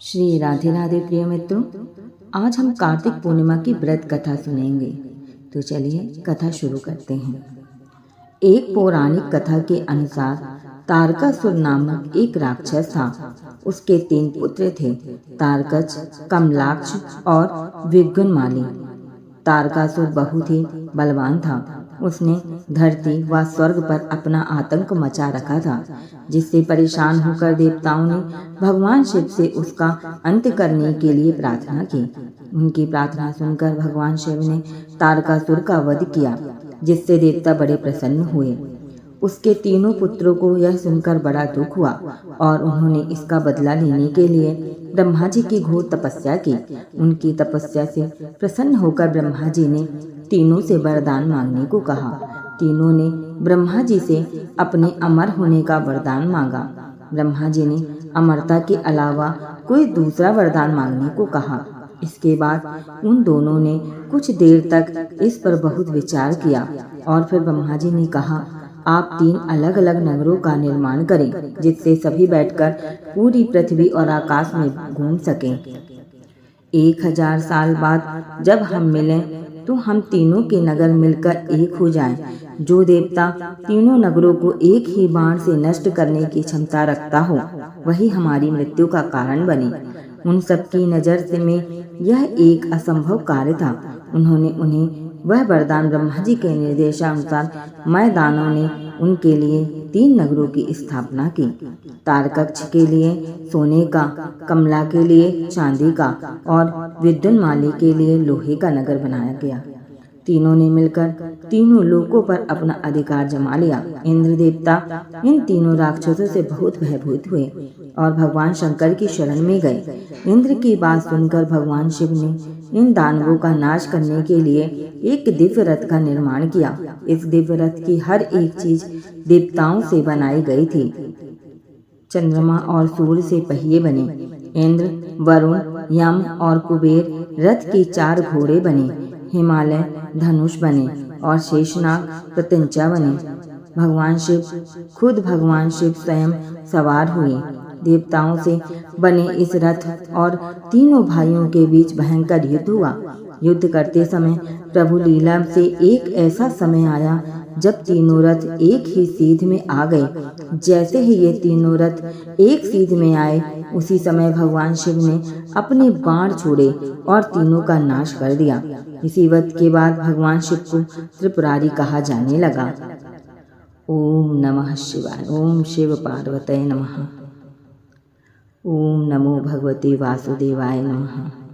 श्री राधे राधे प्रिय मित्रों, आज हम कार्तिक पूर्णिमा की व्रत कथा सुनेंगे। तो चलिए कथा शुरू करते हैं। एक पौराणिक कथा के अनुसार तारकासुर नामक एक राक्षस था। उसके 3 पुत्र थे, तारकच, कमलाक्ष और विघ्नमाली। तारकासुर बहुत ही बलवान था। उसने धरती व स्वर्ग पर अपना आतंक मचा रखा था, जिससे परेशान होकर देवताओं ने भगवान शिव से उसका अंत करने के लिए प्रार्थना की। उनकी प्रार्थना सुनकर भगवान शिव ने तारकासुर का वध किया, जिससे देवता बड़े प्रसन्न हुए। उसके 3 पुत्रों को यह सुनकर बड़ा दुख हुआ और उन्होंने इसका बदला लेने के लिए ब्रह्मा जी की घोर तपस्या की। उनकी तपस्या से प्रसन्न होकर ब्रह्मा जी ने तीनों से वरदान मांगने को कहा। तीनों ने ब्रह्मा जी से अपने अमर होने का वरदान मांगा। ब्रह्मा जी ने अमरता के अलावा कोई दूसरा वरदान मांगने को कहा। इसके बाद उन दोनों ने कुछ देर तक इस पर बहुत विचार किया और फिर ब्रह्मा जी ने कहा, आप 3 अलग अलग नगरों का निर्माण करें, जिससे सभी बैठकर पूरी पृथ्वी और आकाश में घूम सकें। 1000 साल बाद जब हम मिलें तो हम तीनों के नगर मिलकर एक हो जाएं। जो देवता तीनों नगरों को एक ही बाण से नष्ट करने की क्षमता रखता हो, वही हमारी मृत्यु का कारण बने। उन सबकी नज़र से में यह एक असंभव कार्य था। उन्होंने उन्हें वह वरदान ब्रह्मा जी के निर्देशानुसार मैदानों ने उनके लिए 3 नगरों की स्थापना की। तारकक्ष के लिए सोने का, कमला के लिए चांदी का और विद्युन्माली के लिए लोहे का नगर बनाया गया। तीनों ने मिलकर तीनों लोकों पर अपना अधिकार जमा लिया। इंद्र देवता इन तीनों राक्षसों से बहुत भयभीत हुए और भगवान शंकर की शरण में गए। इंद्र की बात सुनकर भगवान शिव ने इन दानवों का नाश करने के लिए एक दिव्य रथ का निर्माण किया। इस दिव्य रथ की हर एक चीज देवताओं से बनाई गई थी। चंद्रमा और सूर्य से पहिए बने। इंद्र, वरुण, यम और कुबेर रथ की 4 घोड़े बने। हिमालय धनुष बने और शेषनाग प्रत्यंचा बने। भगवान शिव स्वयं सवार हुए। देवताओं से बने इस रथ और तीनों भाइयों के बीच भयंकर युद्ध हुआ। युद्ध करते समय प्रभु लीला से एक ऐसा समय आया जब तीनों रथ एक ही सीध में आ गए। जैसे ही ये तीनों रथ एक सीध में आए, उसी समय भगवान शिव ने अपने बाण छोड़े और तीनों का नाश कर दिया। इसी वध के बाद भगवान शिव को त्रिपुरारी कहा जाने लगा। ओम नमः शिवाय। ओम शिव पार्वती नमः। ओम नमो भगवते वासुदेवाय नमः।